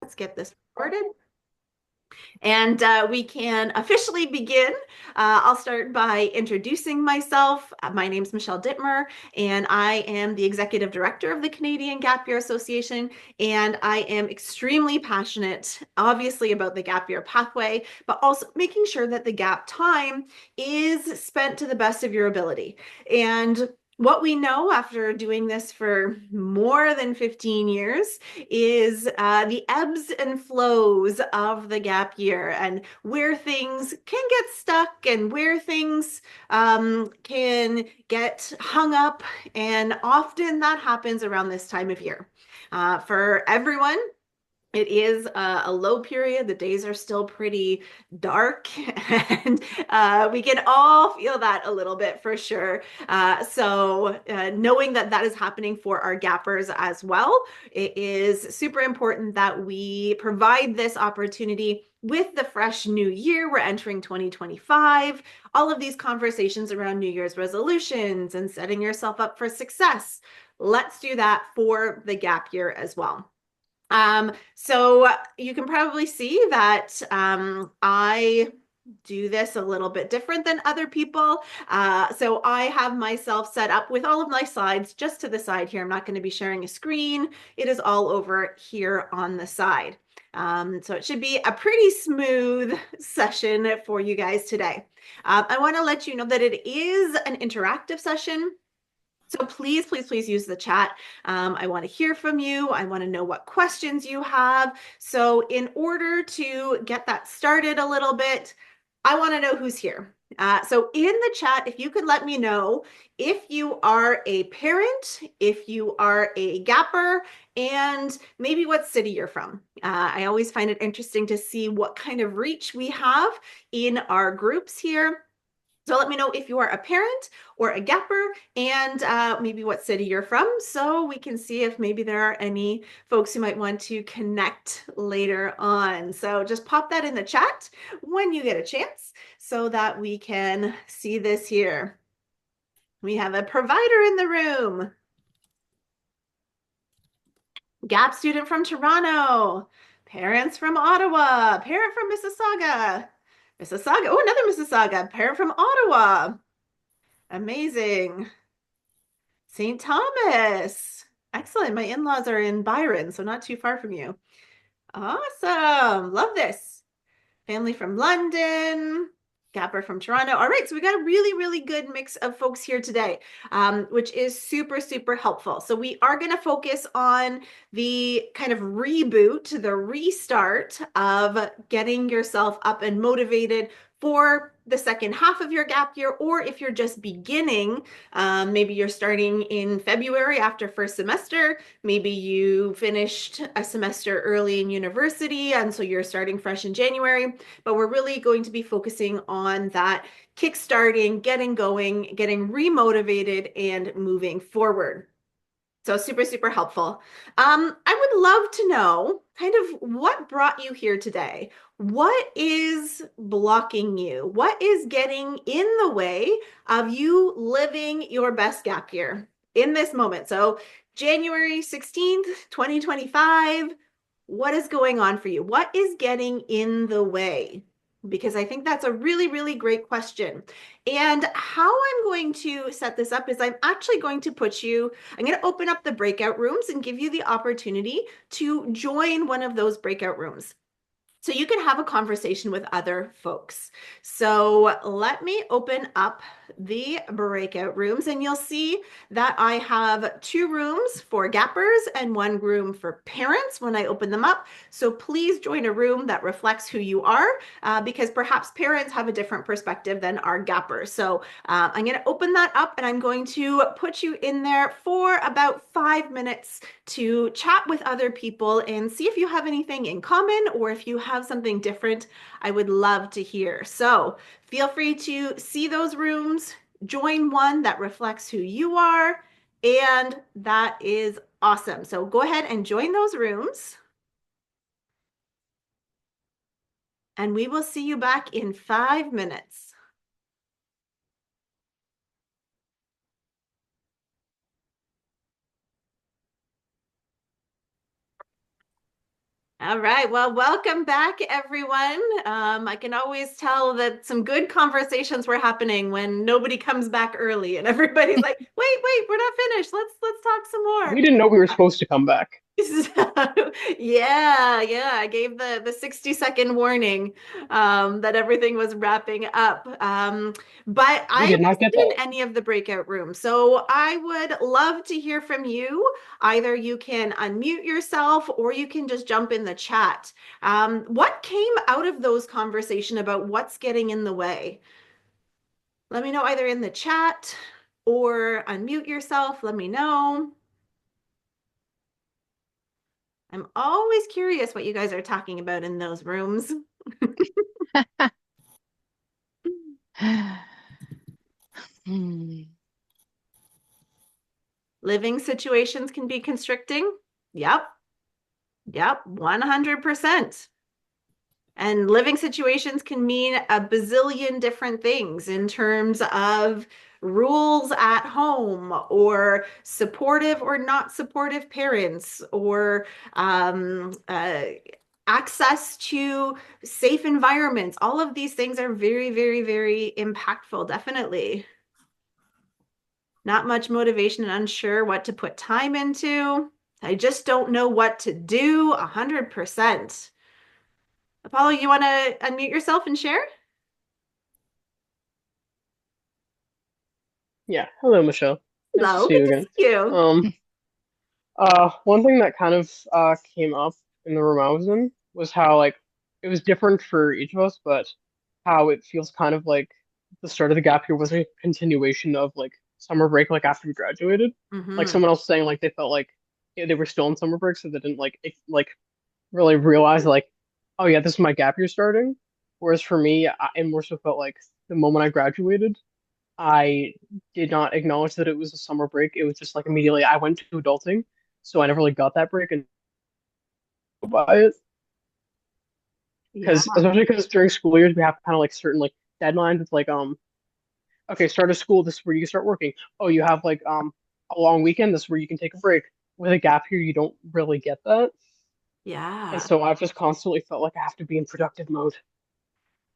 Let's get this recorded. And we can officially begin. I'll start by introducing myself. My name is Michelle Dittmer, and I am the Executive Director of the Canadian Gap Year Association. And I am extremely passionate, obviously, about the Gap Year pathway, but also making sure that the gap time is spent to the best of your ability. And what we know after doing this for more than 15 years is the ebbs and flows of the gap year and where things can get stuck and where things can get hung up. And often that happens around this time of year. For everyone, it is a low period. The days are still pretty dark, and we can all feel that a little bit for sure. So knowing that that is happening for our gappers as well, it is super important that we provide this opportunity with the fresh new year. We're entering 2025. All of these conversations around New Year's resolutions and setting yourself up for success. Let's do that for the gap year as well. So you can probably see that I do this a little bit different than other people. So I have myself set up with all of my slides just to the side here. I'm not going to be sharing a screen. It is all over here on the side. So it should be a pretty smooth session for you guys today. I want to let you know that it is an interactive session. So please, please, please use the chat. I want to hear from you. I want to know what questions you have. So in order to get that started a little bit, I want to know who's here. So in the chat, if you could let me know if you are a parent, if you are a gapper, and maybe what city you're from. I always find it interesting to see what kind of reach we have in our groups here. So let me know if you are a parent or a gapper and maybe what city you're from, so we can see if maybe there are any folks who might want to connect later on. So just pop that in the chat when you get a chance so that we can see this here. We have a provider in the room. Gap student from Toronto. Parents from Ottawa. Parent from Mississauga. Mississauga. Oh, another Mississauga. Parent from Ottawa. Amazing. St. Thomas. Excellent. My in-laws are in Byron, so not too far from you. Awesome. Love this. Family from London. Gapper from Toronto. All right, so we got a really, really good mix of folks here today, which is super, super helpful. So we are going to focus on the kind of reboot, the restart of getting yourself up and motivated for the second half of your gap year, or if you're just beginning, maybe you're starting in February after first semester, maybe you finished a semester early in university, and so you're starting fresh in January, but we're really going to be focusing on that kickstarting, getting going, getting remotivated, and moving forward. So super, super helpful. I would love to know kind of what brought you here today. What is blocking you? What is getting in the way of you living your best gap year in this moment? So January 16th, 2025, what is going on for you? What is getting in the way? Because I think that's a really, really great question. And how I'm going to set this up is I'm actually going to I'm going to open up the breakout rooms and give you the opportunity to join one of those breakout rooms, so you can have a conversation with other folks. So let me open up the breakout rooms, and you'll see that I have 2 rooms for gappers and 1 room for parents when I open them up. So please join a room that reflects who you are, because perhaps parents have a different perspective than our gappers. So I'm going to open that up, and I'm going to put you in there for about 5 minutes to chat with other people and see if you have anything in common, or if you have something different. I would love to hear. So feel free to see those rooms, join one that reflects who you are, and that is awesome. So go ahead and join those rooms, and we will see you back in 5 minutes. All right. Well, welcome back, everyone. I can always tell that some good conversations were happening when nobody comes back early and everybody's like, wait, we're not finished. Let's talk some more. We didn't know we were supposed to come back. So, yeah, I gave the 60-second warning that everything was wrapping up. But We I did not get wasn't in that. any of the breakout rooms. So I would love to hear from you. Either you can unmute yourself or you can just jump in the chat. What came out of those conversation about what's getting in the way? Let me know either in the chat or unmute yourself. Let me know. I'm always curious what you guys are talking about in those rooms. Hmm. Living situations can be constricting. Yep, yep, 100%. And living situations can mean a bazillion different things in terms of rules at home or supportive or not supportive parents or access to safe environments. All of these things are very, very, very impactful, definitely. Not much motivation and unsure what to put time into. I just don't know what to do 100%. Apollo, you want to unmute yourself and share? Yeah. Hello, Michelle. Nice to Hello, see good you to again. see you. Um, one thing that kind of came up in the room I was in was how like it was different for each of us, but how it feels kind of like the start of the gap year was a continuation of like summer break, like after we graduated. Like Hmm. someone else saying like they felt like they were still in summer break, so they didn't like really realize like, oh yeah, this is my gap year starting. Whereas for me, I more so felt like the moment I graduated, I did not acknowledge that it was a summer break. It was just like immediately I went to adulting, so I never really got that break and by it. Yeah, Because especially because during school years we have kind of like certain like deadlines. It's like okay, start of school, this is where you start working. Oh, you have like a long weekend, this is where you can take a break. With a gap year, you don't really get that. And yeah. so I've just constantly felt like I have to be in productive mode,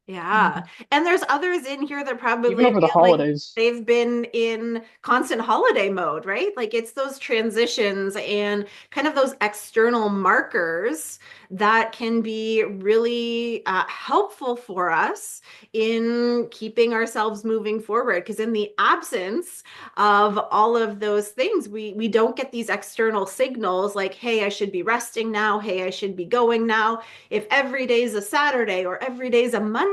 Yeah. And there's others in here that even probably over the feel like holidays. they've been in constant holiday mode, right? Like it's those transitions and kind of those external markers that can be really helpful for us in keeping ourselves moving forward. Because in the absence of all of those things, we don't get these external signals like, hey, I should be resting now. Hey, I should be going now. If every day is a Saturday or every day is a Monday,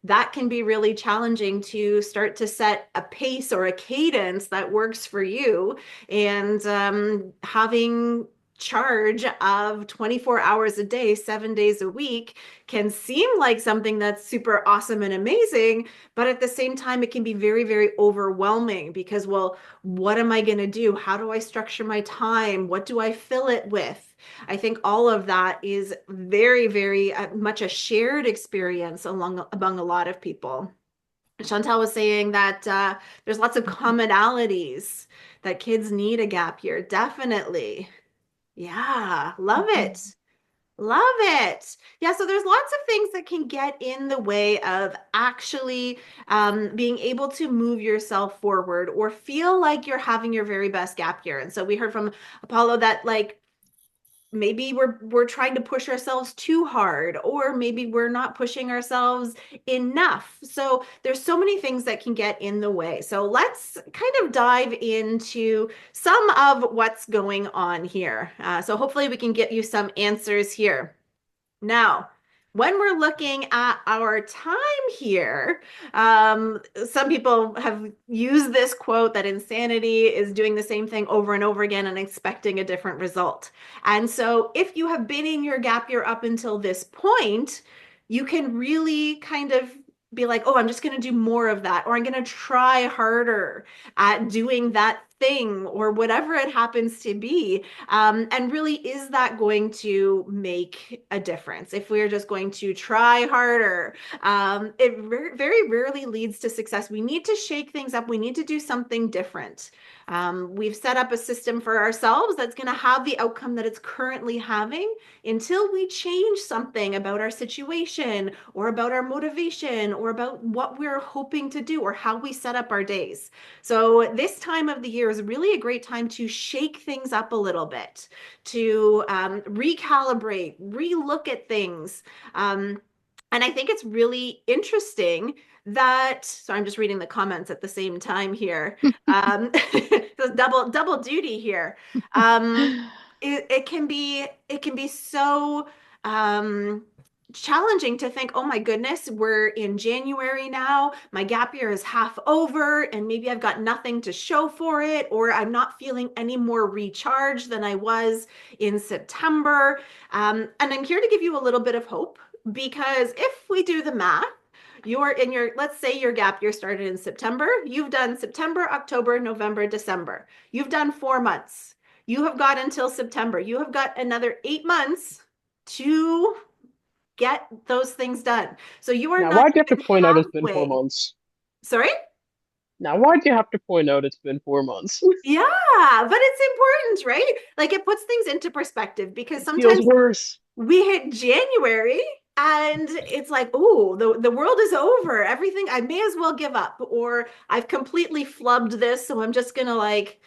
that can be really challenging to start to set a pace or a cadence that works for you. And having charge of 24 hours a day, 7 days a week can seem like something that's super awesome and amazing, but at the same time, it can be very, very overwhelming because, well, what am I going to do? How do I structure my time? What do I fill it with? I think all of that is very, very much a shared experience among a lot of people. Chantal was saying that there's lots of commonalities that kids need a gap year. Definitely. Yeah, love it. Love it. Yeah, so there's lots of things that can get in the way of actually being able to move yourself forward or feel like you're having your very best gap year. And so we heard from Apollo that like maybe we're trying to push ourselves too hard or maybe we're not pushing ourselves enough. So there's so many things that can get in the way. So let's kind of dive into some of what's going on here. So hopefully we can get you some answers here. Now, when we're looking at our time here, some people have used this quote that insanity is doing the same thing over and over again and expecting a different result. And so, if you have been in your gap year up until this point, you can really kind of be like, oh, I'm just going to do more of that, or I'm going to try harder at doing that thing or whatever it happens to be. And really, is that going to make a difference? If we're just going to try harder, it very rarely leads to success. We need to shake things up. We need to do something different. We've set up a system for ourselves that's going to have the outcome that it's currently having until we change something about our situation or about our motivation or about what we're hoping to do or how we set up our days. So, this time of the year is really a great time to shake things up a little bit, to recalibrate, relook at things. And I think it's really interesting that, so I'm just reading the comments at the same time here. So double duty here. Um, it can be so um, challenging to think, oh my goodness, we're in January now. My gap year is half over, and maybe I've got nothing to show for it, or I'm not feeling any more recharged than I was in September. And I'm here to give you a little bit of hope because if we do the math, you're in your, let's say your gap year started in September. You've done September, October, November, December. You've done 4 months. You have got until September. You have got another 8 months to get those things done. So you are Now, not why'd you have to even point out it's been four halfway. months? Sorry? Now, why'd you have to point out it's been 4 months? Yeah, but it's important, right? Like it puts things into perspective because It feels sometimes worse. we hit January and it's like, oh, the world is over. Everything, I may as well give up, or I've completely flubbed this, so I'm just gonna like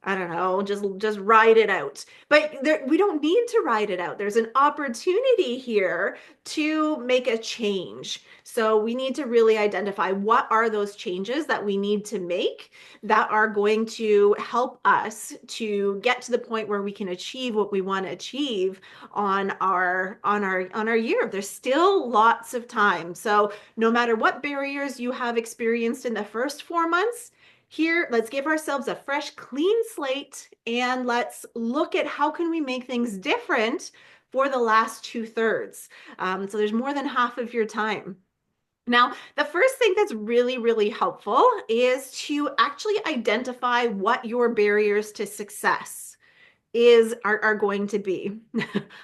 I don't know, just ride it out. But we don't need to ride it out. There's an opportunity here to make a change. So we need to really identify what are those changes that we need to make that are going to help us to get to the point where we can achieve what we want to achieve on our year. There's still lots of time. So no matter what barriers you have experienced in the first 4 months, here, let's give ourselves a fresh, clean slate and let's look at how can we make things different for the last 2/3. So there's more than half of your time. Now, the first thing that's really, really helpful is to actually identify what your barriers to success are going to be.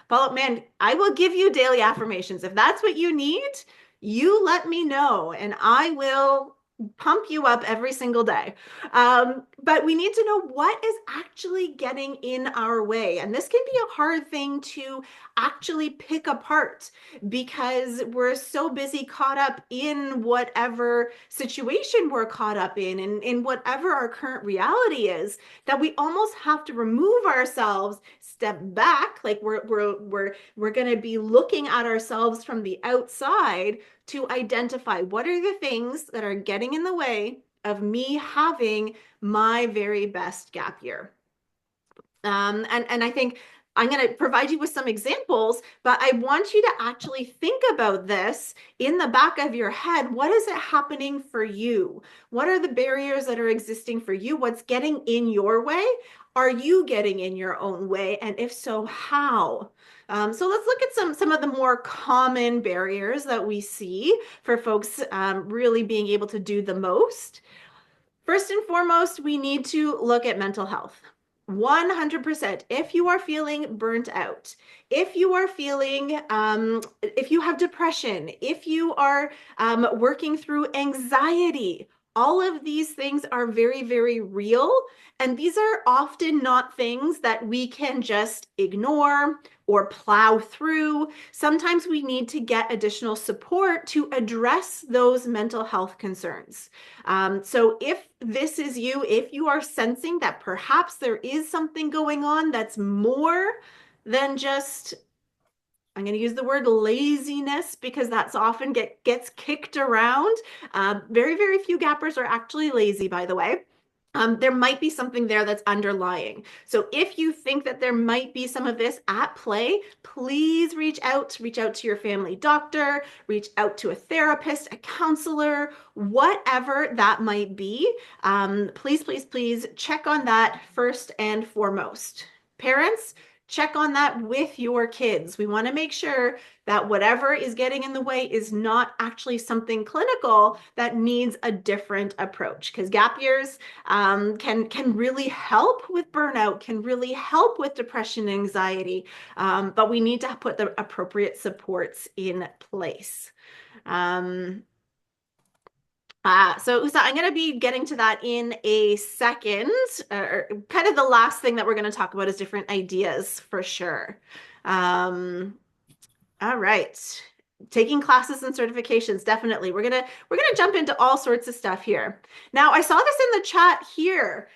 Follow, man, I will give you daily affirmations. If that's what you need, you let me know and I will pump you up every single day. But we need to know what is actually getting in our way. And this can be a hard thing to actually pick apart because we're so busy caught up in whatever situation we're caught up in and whatever our current reality is that we almost have to remove ourselves, step back, like we're going to be looking at ourselves from the outside to identify what are the things that are getting in the way of me having my very best gap year. And I think I'm going to provide you with some examples, but I want you to actually think about this in the back of your head. What is it happening for you? What are the barriers that are existing for you? What's getting in your way? Are you getting in your own way? And if so, how? So let's look at some of the more common barriers that we see for folks really being able to do the most. First and foremost, we need to look at mental health. 100%. If you are feeling burnt out, if you are feeling, if you have depression, if you are working through anxiety, all of these things are very, very real. And these are often not things that we can just ignore or plow through. Sometimes we need to get additional support to address those mental health concerns. So if this is you, if you are sensing that perhaps there is something going on that's more than just, I'm going to use the word laziness because that's often gets kicked around. Very, very few gappers are actually lazy, by the way. There might be something there that's underlying. So if you think that there might be some of this at play, please reach out to your family doctor, reach out to a therapist, a counselor, whatever that might be. Please, please, please check on that first and foremost. Parents, check on that with your kids. We want to make sure that whatever is getting in the way is not actually something clinical that needs a different approach. Because gap years can really help with burnout, can really help with depression and anxiety, but we need to put the appropriate supports in place. Um, so Usa, I'm going to be getting to that in a second. Kind of the last thing that we're going to talk about is different ideas for sure. Um, all right. Taking classes and certifications, definitely. We're gonna jump into all sorts of stuff here. Now, I saw this in the chat here.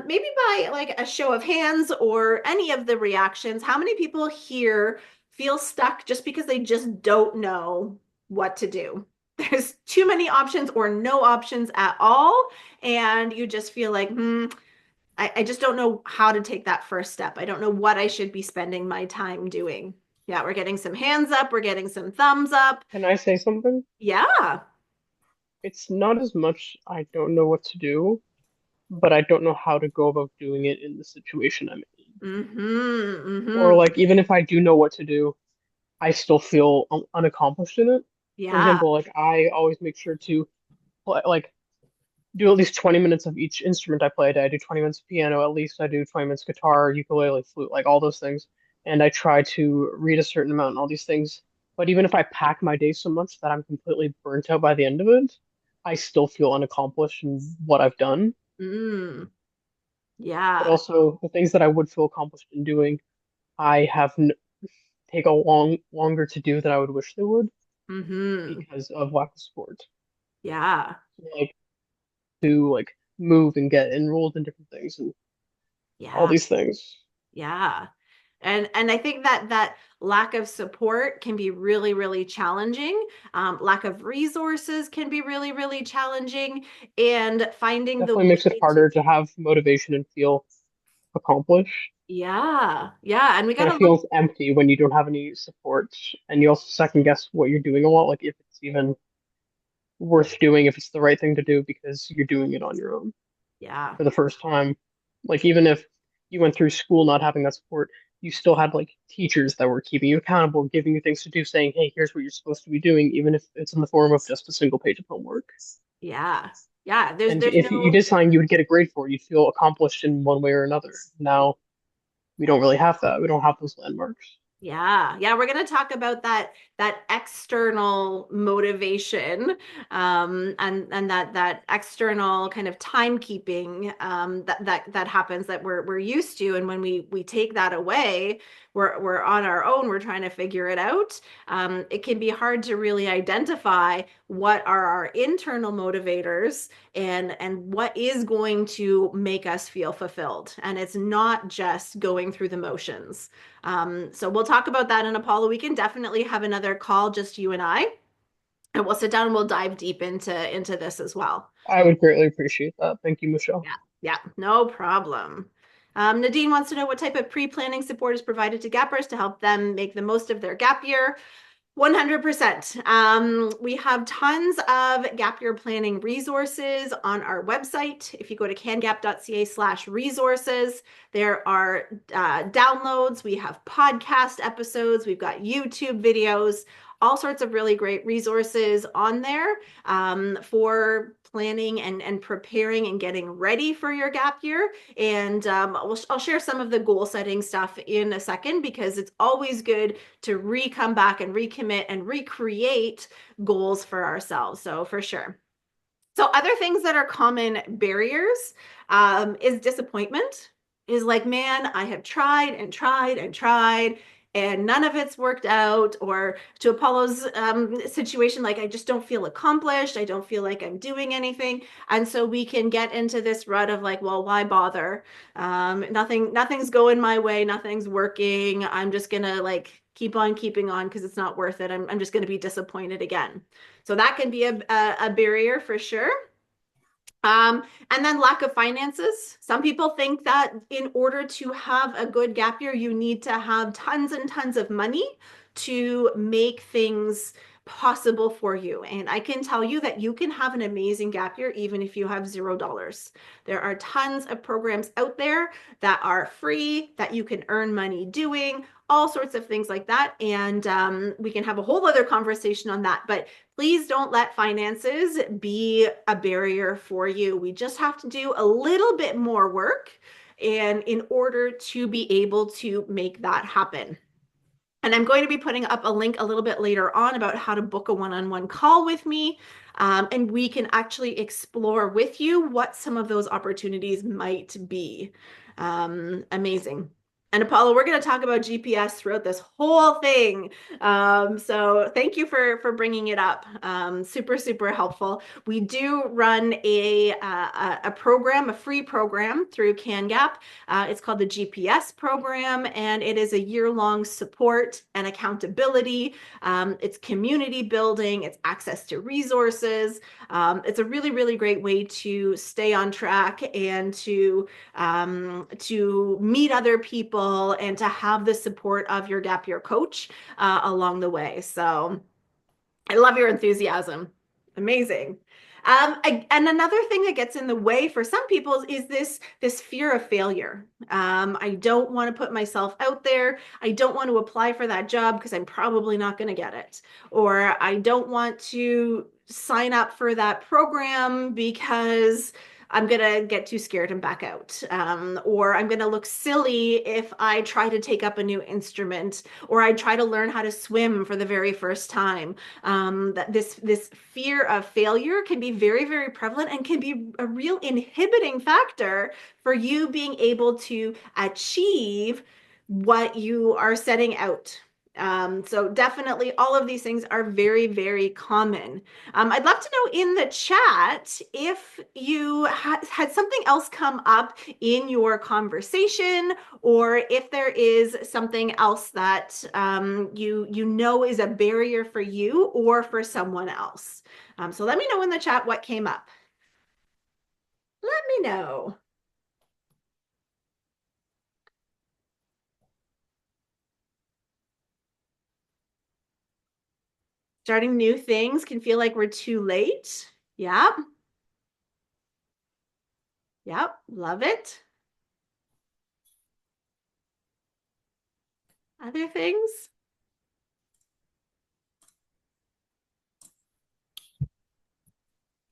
Maybe by like a show of hands or any of the reactions, how many people here feel stuck just because they just don't know what to do? There's too many options or no options at all, and you just feel like, I just don't know how to take that first step. I don't know what I should be spending my time doing. Yeah, we're getting some hands up. We're getting some thumbs up. Can I say something? Yeah. It's not as much I don't know what to do, but I don't know how to go about doing it in the situation I'm in. Mm-hmm. Or Mm-hmm. like even if I do know what to do, I still feel unaccomplished in it. For Yeah. example, like I always make sure to like do at least 20 minutes of each instrument I play a day. I do 20 minutes of piano at least. I do 20 minutes guitar, ukulele, flute, like all those things. And I try to read a certain amount and all these things. But even if I pack my day so much that I'm completely burnt out by the end of it, I still feel unaccomplished in what I've done. Mm. But Yeah. also the things that I would feel accomplished in doing, I have n take a longer to do than I would wish they would Mm-hmm. because of lack of support. Yeah. Like to like move and get enrolled in different things and all Yeah. these things. Yeah. And I think that that lack of support can be really, really challenging. Lack of resources can be really, really challenging. And finding the Definitely makes it way to, harder to have motivation and feel accomplished. yeah, yeah. And we got Kind to of look, feels empty when you don't have any support, and you also second guess what you're doing a lot, like if it's even worth doing, if it's the right thing to do because you're doing it on your own yeah, for the first time. Like even if you went through school not having that support, you still had like teachers that were keeping you accountable, giving you things to do, saying, "Hey, here's what you're supposed to be doing," even if it's in the form of just a single page of homework. yeah, yeah. And There's if you no, did something you would get a grade for, you'd feel accomplished in one way or another. Now we don't really have that. We don't have those landmarks. yeah, yeah, we're going to talk about that external motivation, and that external kind of timekeeping, that happens that we're used to, and when we take that away, we're on our own. We're trying to figure it out. It can be hard to really identify what are our internal motivators and what is going to make us feel fulfilled. And it's not just going through the motions. So we'll talk about that in Apollo. We can definitely have another call, just you and I, and we'll sit down and we'll dive deep into this as well. I would greatly appreciate that. Thank you, Michelle. Yeah, yeah, no problem. Nadine wants to know what type of pre-planning support is provided to gappers to help them make the most of their gap year. 100%. We have tons of gap year planning resources on our website. If you go to cangap.ca/resources, there are downloads. We have podcast episodes. We've got YouTube videos, all sorts of really great resources on there, for planning and preparing and getting ready for your gap year. And I'll share some of the goal setting stuff in a second, because it's always good to come back and recommit and recreate goals for ourselves. So for sure. So other things that are common barriers, is disappointment. Is like, man, I have tried and tried and tried, and none of it's worked out. Or to Apollo's situation, like, I just don't feel accomplished. I don't feel like I'm doing anything. And so we can get into this rut of like, well, why bother? Nothing's going my way. Nothing's working. I'm just gonna like keep on keeping on because it's not worth it. I'm just gonna be disappointed again. So that can be a barrier for sure. And then lack of finances. Some people think that in order to have a good gap year, you need to have tons and tons of money to make things possible for you. And I can tell you that you can have an amazing gap year even if you have $0. There are tons of programs out there that are free that you can earn money doing, all sorts of things like that. And we can have a whole other conversation on that. But please don't let finances be a barrier for you. We just have to do a little bit more work and in order to be able to make that happen. And I'm going to be putting up a link a little bit later on about how to book a one-on-one call with me. And we can actually explore with you what some of those opportunities might be. Amazing. And Apollo, we're going to talk about GPS throughout this whole thing. So thank you for bringing it up. Super, super helpful. We do run a program, a free program through CanGap. It's called the GPS program, and it is a year-long support and accountability. It's community building, it's access to resources. It's a really, really great way to stay on track and to meet other people and to have the support of your gap year coach along the way. So I love your enthusiasm. Amazing. And another thing that gets in the way for some people is this fear of failure. I don't want to put myself out there. I don't want to apply for that job because I'm probably not going to get it. Or I don't want to sign up for that program because I'm gonna get too scared and back out. Or I'm gonna look silly if I try to take up a new instrument, or I try to learn how to swim for the very first time. That this fear of failure can be very, very prevalent and can be a real inhibiting factor for you being able to achieve what you are setting out. So definitely all of these things are very, very common. I'd love to know in the chat if you had something else come up in your conversation, or if there is something else that you know is a barrier for you or for someone else. So let me know in the chat what came up. Let me know. Starting new things can feel like we're too late. Yep. Yep. Love it. Other things?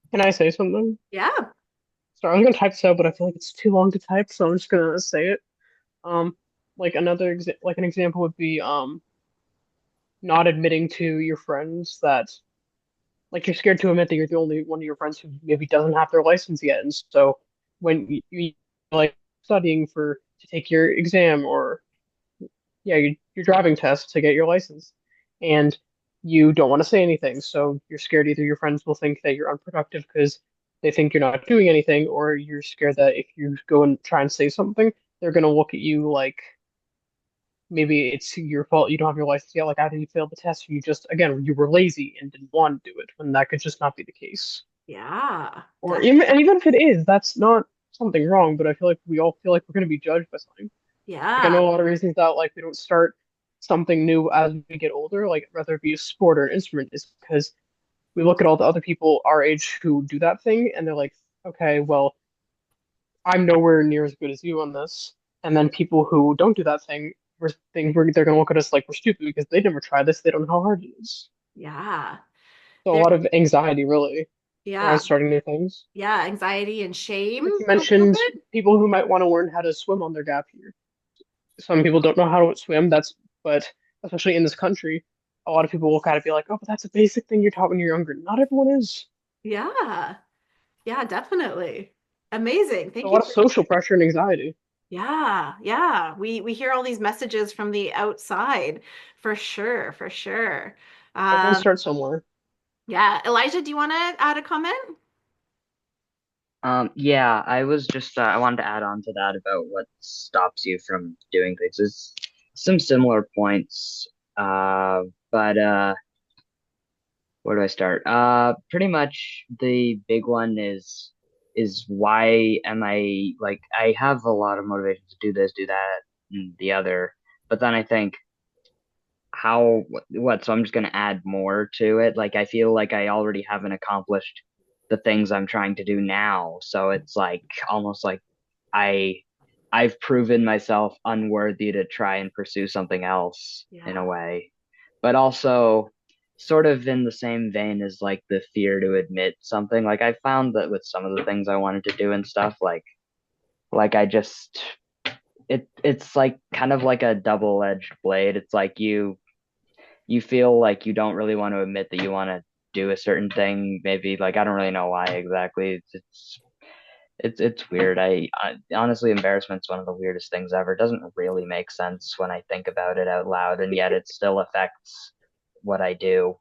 Can I say something? Yeah. Sorry, I was gonna type this out, but I feel like it's too long to type, so I'm just gonna say it. Um, like like an example would be not admitting to your friends that like you're scared to admit that you're the only one of your friends who maybe doesn't have their license yet, and so when you like studying for to take your exam or yeah your driving test to get your license, and you don't want to say anything, so you're scared either your friends will think that you're unproductive because they think you're not doing anything, or you're scared that if you go and try and say something, they're gonna look at you like maybe it's your fault you don't have your license yet, like after you failed the test, you just again you were lazy and didn't want to do it, when that could just not be the case. Yeah. Or even if it is, that's not something wrong, but I feel like we all feel like we're going to be judged by something. Like I Yeah. know a lot of reasons that like we don't start something new as we get older, like whether it be a sport or an instrument, is because we look at all the other people our age who do that thing, and they're like, okay, well, I'm nowhere near as good as you on this. And then people who don't do that thing, they're going to look at us like we're stupid because they never tried this, they don't know how hard it is. Yeah. So a There, lot of anxiety really yeah. around starting new things. Yeah. Anxiety and shame Like you a little mentioned, bit. people who might want to learn how to swim on their gap year. Some people don't know how to swim. But especially in this country, a lot of people will kind of be like, "Oh, but that's a basic thing you're taught when you're younger." Not everyone is. Yeah. Yeah, definitely. Amazing. A Thank you lot of for social pressure and anxiety. yeah, yeah. We hear all these messages from the outside for sure, for sure. Everyone Um, starts somewhere. yeah. Elijah, do you want to add a comment? Yeah, I was just I wanted to add on to that about what stops you from doing things. It's some similar points, but where do I start? Pretty much the big one is why am I like I have a lot of motivation to do this, do that, and the other, but then I think how what? So I'm just gonna add more to it. Like I feel like I already haven't accomplished the things I'm trying to do now. So it's like almost like I I've proven myself unworthy to try and pursue something else in a Yeah. way. But also sort of in the same vein as like the fear to admit something. Like I found that with some of the things I wanted to do and stuff, like I just it's like kind of like a double-edged blade. It's like you feel like you don't really want to admit that you want to do a certain thing. Maybe like I don't really know why exactly. It's weird. I honestly, embarrassment's one of the weirdest things ever. It doesn't really make sense when I think about it out loud, and yet it still affects what I do.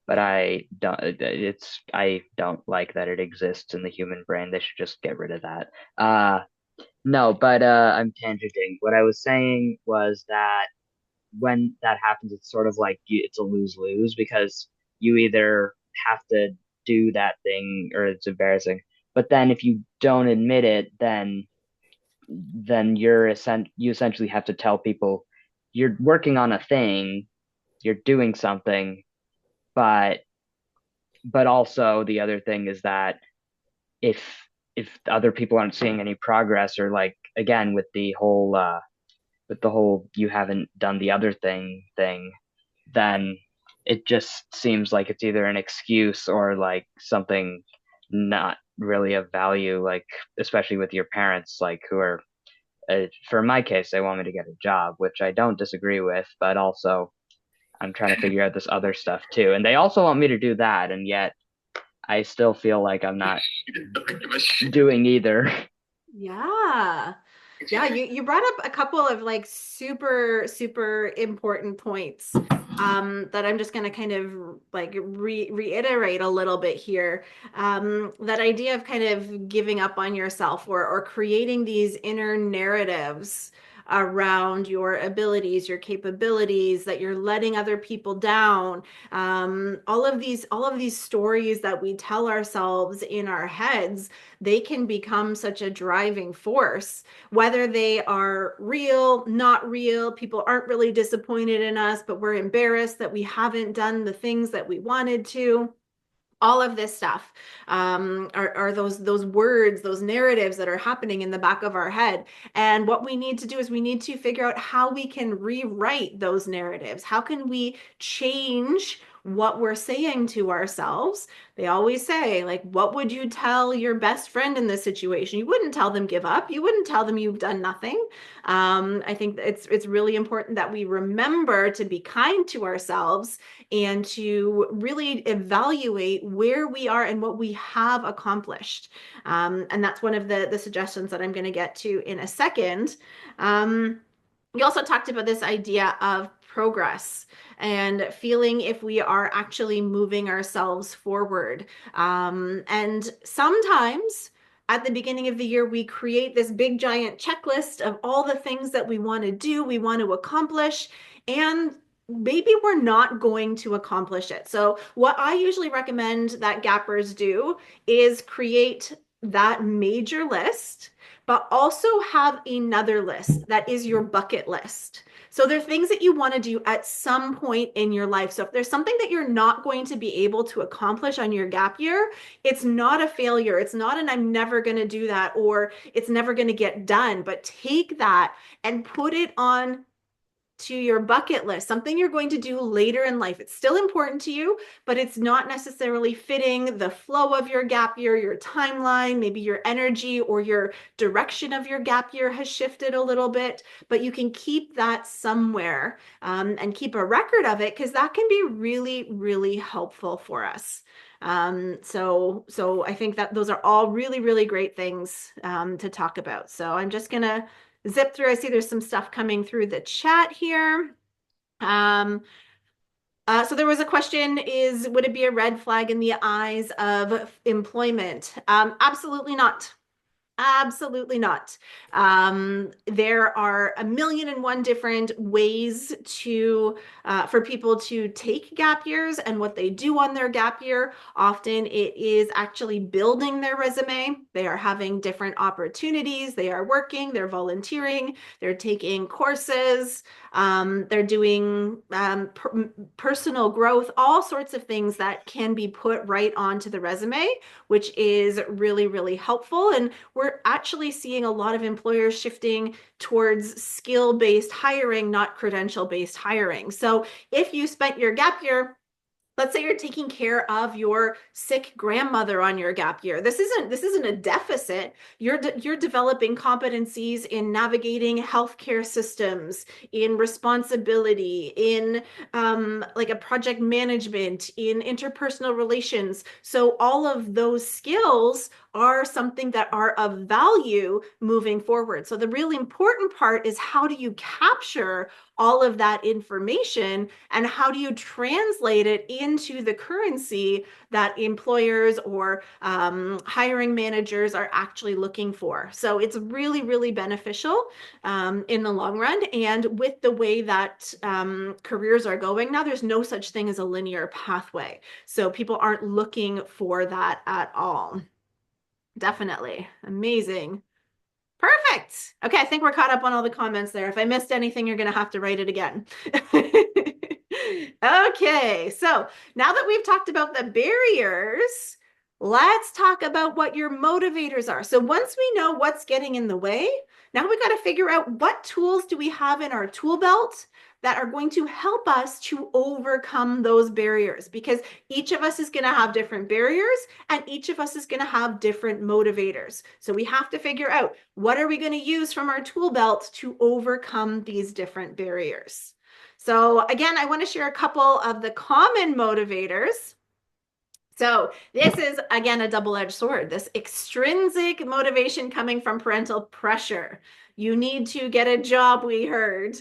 But I don't like that it exists in the human brain. They should just get rid of that. No, but I'm tangenting. What I was saying was that when that happens, it's sort of like it's a lose-lose because you either have to do that thing or it's embarrassing. But then if you don't admit it, then you essentially have to tell people you're working on a thing, you're doing something, but also the other thing is that if other people aren't seeing any progress or like again with the whole you haven't done the other thing, then it just seems like it's either an excuse or like something not really of value, like especially with your parents, like who are, for my case, they want me to get a job, which I don't disagree with, but also I'm trying to figure out this other stuff too. And they also want me to do that, and yet I still feel like I'm not doing either. Yeah. Yeah, you brought up a couple of like super important points that I'm just going to kind of like reiterate a little bit here. That idea of kind of giving up on yourself or creating these inner narratives around your abilities, your capabilities, that you're letting other people down. All of these stories that we tell ourselves in our heads, they can become such a driving force, whether they are real, not real. People aren't really disappointed in us, but we're embarrassed that we haven't done the things that we wanted to. All of this stuff are those words, those narratives that are happening in the back of our head. And what we need to do is we need to figure out how we can rewrite those narratives. How can we change what we're saying to ourselves? They always say, like, what would you tell your best friend in this situation? You wouldn't tell them give up. You wouldn't tell them you've done nothing. I think it's really important that we remember to be kind to ourselves and to really evaluate where we are and what we have accomplished. And that's one of the suggestions that I'm going to get to in a second. You also talked about this idea of progress and feeling if we are actually moving ourselves forward. And sometimes at the beginning of the year, we create this big giant checklist of all the things that we want to do, we want to accomplish, and maybe we're not going to accomplish it. So, what I usually recommend that gappers do is create that major list, but also have another list that is your bucket list. So there are things that you want to do at some point in your life. So if there's something that you're not going to be able to accomplish on your gap year, it's not a failure. It's not an I'm never going to do that or it's never going to get done, but take that and put it on to your bucket list, something you're going to do later in life. It's still important to you, but it's not necessarily fitting the flow of your gap year, your timeline, maybe your energy or your direction of your gap year has shifted a little bit, but you can keep that somewhere and keep a record of it because that can be really helpful for us. So I think that those are all really great things to talk about. So I'm just gonna zip through. I see there's some stuff coming through the chat here. Um, so there was a question, would it be a red flag in the eyes of employment? Absolutely not. Absolutely not. There are a million and one different ways to for people to take gap years, and what they do on their gap year. Often it is actually building their resume. They are having different opportunities. They are working, they're volunteering, they're taking courses, they're doing personal growth, all sorts of things that can be put right onto the resume, which is really, really helpful. And we're actually seeing a lot of employers shifting towards skill-based hiring, not credential-based hiring. So if you spent your gap year, let's say you're taking care of your sick grandmother on your gap year. This isn't a deficit. You're developing competencies in navigating healthcare systems, in responsibility, in like a project management, in interpersonal relations. So all of those skills are something that are of value moving forward. So the really important part is, how do you capture all of that information, and how do you translate it into the currency that employers or hiring managers are actually looking for? So it's really, really beneficial in the long run. And with the way that careers are going now, there's no such thing as a linear pathway. So people aren't looking for that at all. Definitely. Amazing. Perfect. Okay, I think we're caught up on all the comments there. If I missed anything, you're going to have to write it again. Okay, so now that we've talked about the barriers, let's talk about what your motivators are. So once we know what's getting in the way, now we got to figure out, what tools do we have in our tool belt that are going to help us to overcome those barriers, because each of us is going to have different barriers, and each of us is going to have different motivators. So we have to figure out, what are we going to use from our tool belt to overcome these different barriers. So again, I want to share a couple of the common motivators. So this is, again, a double-edged sword. This extrinsic motivation coming from parental pressure. You need to get a job, we heard.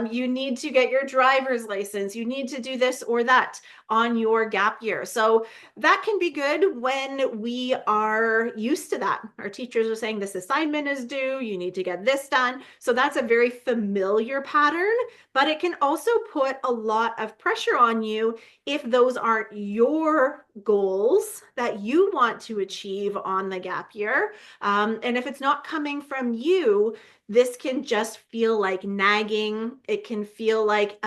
You need to get your driver's license. You need to do this or that on your gap year. So that can be good when we are used to that. Our teachers are saying, this assignment is due, you need to get this done. So that's a very familiar pattern, but it can also put a lot of pressure on you if those aren't your goals that you want to achieve on the gap year. And if it's not coming from you, this can just feel like nagging. It can feel like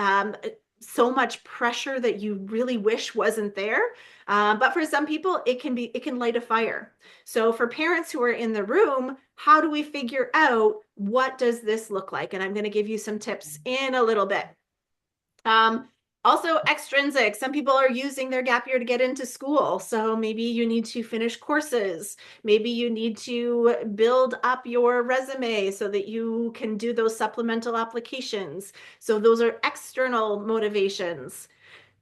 so much pressure that you really wish wasn't there. But for some people, it can light a fire. So for parents who are in the room, how do we figure out, what does this look like? And I'm going to give you some tips in a little bit. Also extrinsic. Some people are using their gap year to get into school. So maybe you need to finish courses. Maybe you need to build up your resume so that you can do those supplemental applications. So those are external motivations.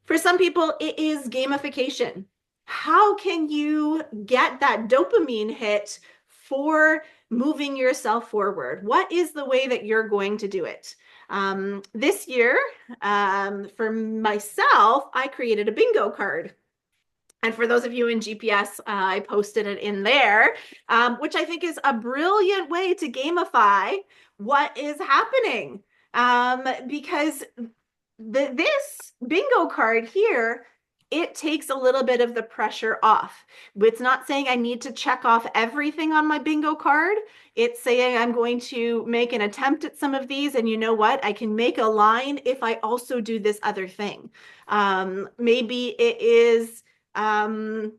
For some people, it is gamification. How can you get that dopamine hit for moving yourself forward? What is the way that you're going to do it? This year, for myself, I created a bingo card. And for those of you in GPS, I posted it in there, which I think is a brilliant way to gamify what is happening. Because this bingo card here, it takes a little bit of the pressure off. It's not saying I need to check off everything on my bingo card. It's saying I'm going to make an attempt at some of these, and you know what? I can make a line if I also do this other thing. Maybe it is working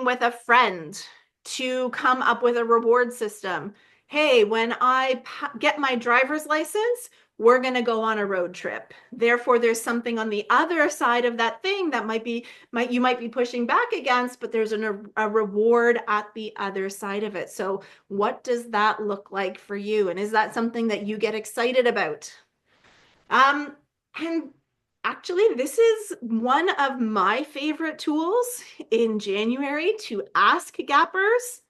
with a friend to come up with a reward system. Hey, when I get my driver's license, we're going to go on a road trip. Therefore, there's something on the other side of that thing that you might be pushing back against, but there's a reward at the other side of it. So what does that look like for you? And is that something that you get excited about? And actually, this is one of my favorite tools in January to ask gappers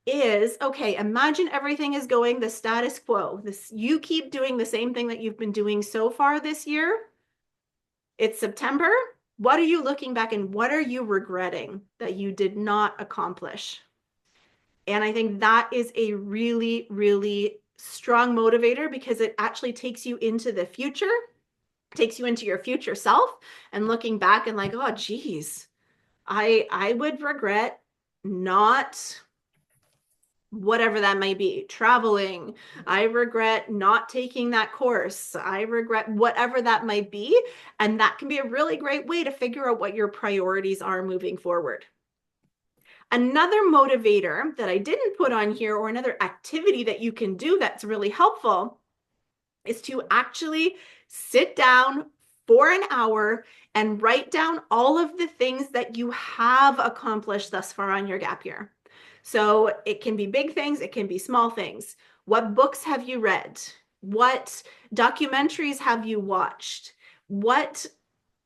is, okay, imagine everything is going the status quo. You keep doing the same thing that you've been doing so far this year. It's September. What are you looking back and what are you regretting that you did not accomplish? And I think that is a really, really strong motivator because it actually takes you into the future, takes you into your future self, and looking back and like, oh, geez, I would regret not whatever that might be, traveling. I regret not taking that course. I regret whatever that might be. And that can be a really great way to figure out what your priorities are moving forward. Another motivator that I didn't put on here, or another activity that you can do that's really helpful, is to actually sit down for an hour and write down all of the things that you have accomplished thus far on your gap year. So it can be big things, it can be small things. What books have you read? What documentaries have you watched? What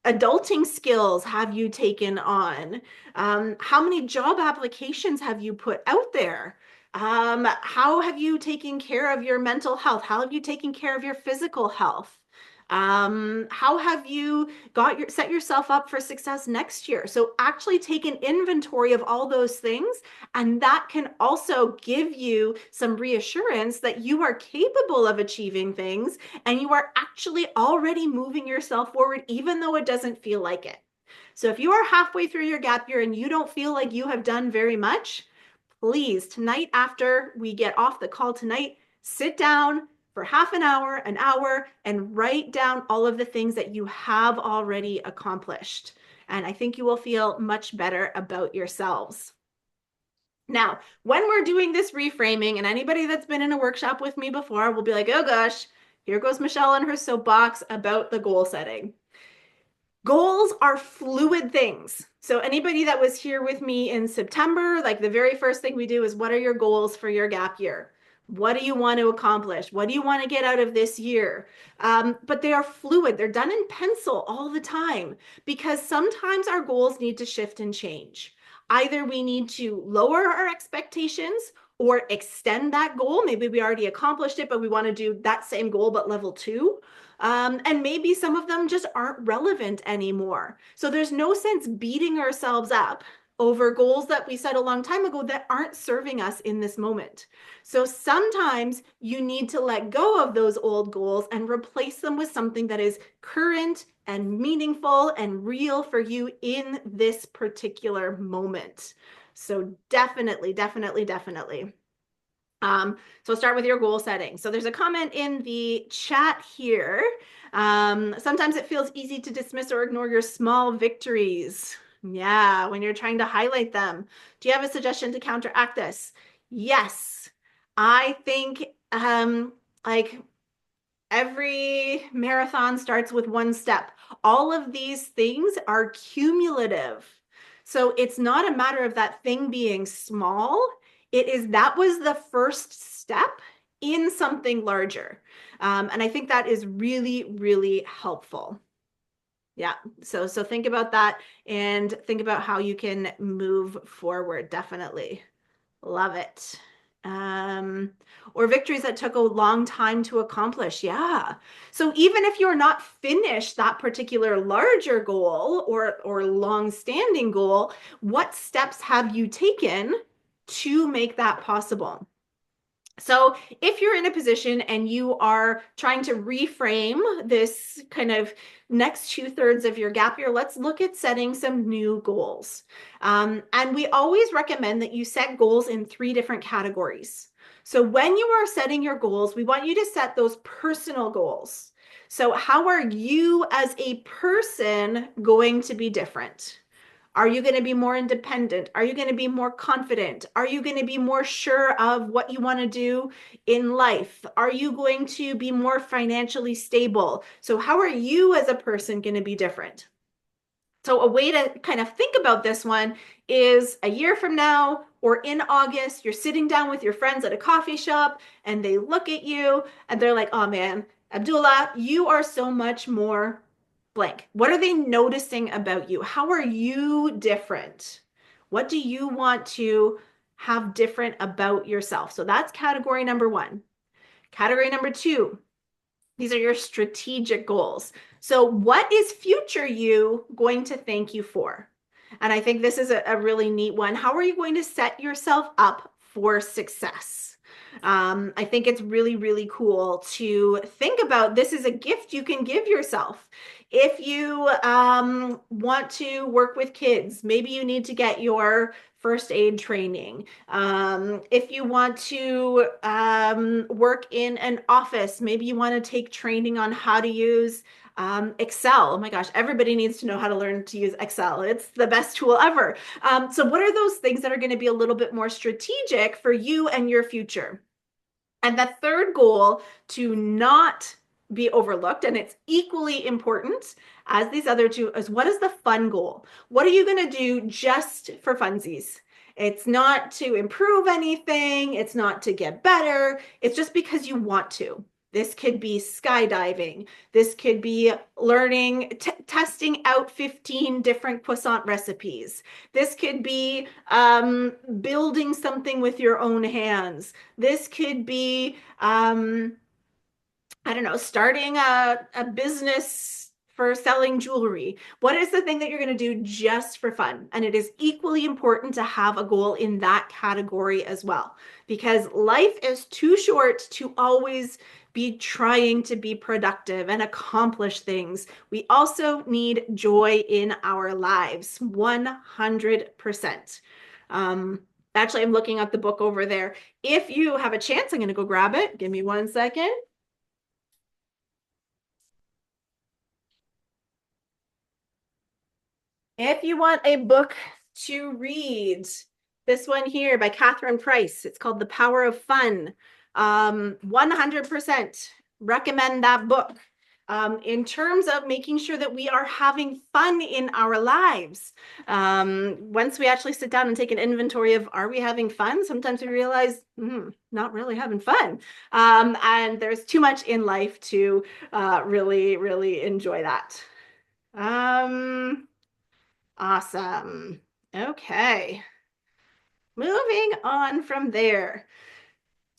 adulting skills have you taken on? How many job applications have you put out there? How have you taken care of your mental health? How have you taken care of your physical health? How have you set yourself up for success next year? So actually take an inventory of all those things, and that can also give you some reassurance that you are capable of achieving things and you are actually already moving yourself forward, even though it doesn't feel like it. So if you are halfway through your gap year and you don't feel like you have done very much, please, tonight after we get off the call tonight, sit down for half an hour, and write down all of the things that you have already accomplished. And I think you will feel much better about yourselves. Now, when we're doing this reframing, and anybody that's been in a workshop with me before will be like, oh gosh, here goes Michelle on her soapbox about the goal setting. Goals are fluid things. So anybody that was here with me in September, like the very first thing we do is, what are your goals for your gap year? What do you want to accomplish? What do you want to get out of this year? But they are fluid. They're done in pencil all the time because sometimes our goals need to shift and change. Either we need to lower our expectations or extend that goal. Maybe we already accomplished it, but we want to do that same goal, but level 2. And maybe some of them just aren't relevant anymore. So there's no sense beating ourselves up over goals that we set a long time ago that aren't serving us in this moment. So sometimes you need to let go of those old goals and replace them with something that is current and meaningful and real for you in this particular moment. So definitely, definitely, definitely. So start with your goal setting. So there's a comment in the chat here. Sometimes it feels easy to dismiss or ignore your small victories. Yeah, when you're trying to highlight them. Do you have a suggestion to counteract this? Yes. I think like every marathon starts with one step. All of these things are cumulative. So it's not a matter of that thing being small. It is that was the first step in something larger. And I think that is really, really helpful. Yeah. So think about that and think about how you can move forward. Definitely. Love it. Or victories that took a long time to accomplish. Yeah. So even if you're not finished that particular larger goal or long-standing goal, what steps have you taken to make that possible? So if you're in a position and you are trying to reframe this kind of next 2/3 of your gap year, let's look at setting some new goals. And we always recommend that you set goals in 3 different categories. So when you are setting your goals, we want you to set those personal goals. So how are you as a person going to be different? Are you going to be more independent? Are you going to be more confident? Are you going to be more sure of what you want to do in life? Are you going to be more financially stable? So how are you as a person going to be different? So a way to kind of think about this one is a year from now or in August, you're sitting down with your friends at a coffee shop and they look at you and they're like, oh man, Abdullah, you are so much more blank. What are they noticing about you? How are you different? What do you want to have different about yourself? So that's category number 1. Category number 2, these are your strategic goals. So what is future you going to thank you for? And I think this is a really neat one. How are you going to set yourself up for success. I think it's really, really cool to think about this is a gift you can give yourself. If you want to work with kids, maybe you need to get your first aid training. If you want to work in an office, maybe you want to take training on how to use Excel. Oh my gosh, everybody needs to know how to learn to use Excel. It's the best tool ever. So what are those things that are going to be a little bit more strategic for you and your future? And the third goal to not be overlooked, and it's equally important as these other two, is what is the fun goal? What are you going to do just for funsies? It's not to improve anything. It's not to get better. It's just because you want to. This could be skydiving. This could be learning, testing out 15 different croissant recipes. This could be building something with your own hands. This could be, I don't know, starting a business for selling jewelry. What is the thing that you're going to do just for fun? And it is equally important to have a goal in that category as well, because life is too short to always be trying to be productive and accomplish things. We also need joy in our lives, 100%. Actually, I'm looking at the book over there. If you have a chance, I'm going to go grab it. Give me 1 second. If you want a book to read, this one here by Catherine Price, it's called The Power of Fun. 100% recommend that book. In terms of making sure that we are having fun in our lives. Once we actually sit down and take an inventory of, are we having fun? Sometimes we realize, not really having fun. And there's too much in life to really, really enjoy that. Awesome. Okay. Moving on from there.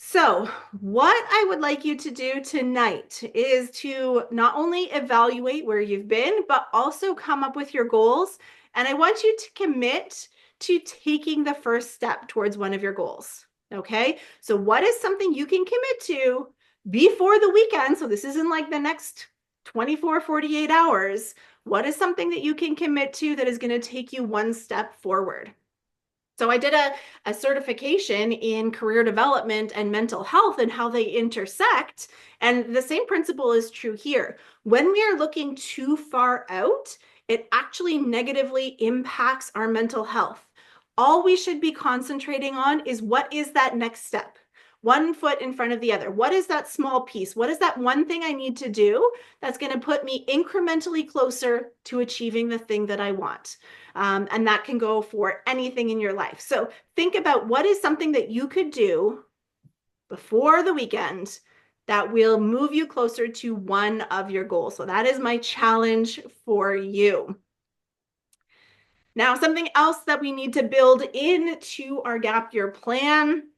So, what I would like you to do tonight is to not only evaluate where you've been, but also come up with your goals. And I want you to commit to taking the first step towards one of your goals. Okay. So, what is something you can commit to before the weekend? So, this isn't like the next 24, 48 hours. What is something that you can commit to that is going to take you one step forward? So I did a certification in career development and mental health and how they intersect. And the same principle is true here. When we are looking too far out, it actually negatively impacts our mental health. All we should be concentrating on is what is that next step? One foot in front of the other. What is that small piece? What is that one thing I need to do that's going to put me incrementally closer to achieving the thing that I want? And that can go for anything in your life. So think about what is something that you could do before the weekend that will move you closer to one of your goals. So that is my challenge for you. Now, something else that we need to build into our gap year plan,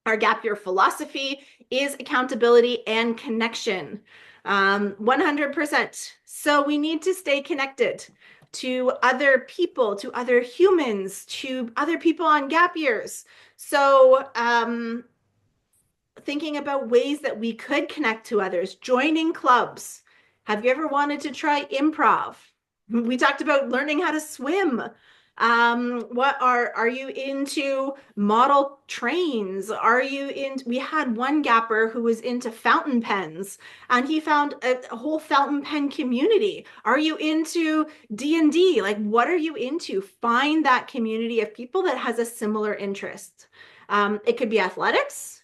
our gap year philosophy, is accountability and connection. 100%. So we need to stay connected to other people, to other humans, to other people on gap years. So thinking about ways that we could connect to others, joining clubs. Have you ever wanted to try improv? We talked about learning how to swim. What are you into model trains? Are you in? We had one gapper who was into fountain pens, and he found a whole fountain pen community. Are you into D&D? Like, what are you into? Find that community of people that has a similar interest. It could be athletics.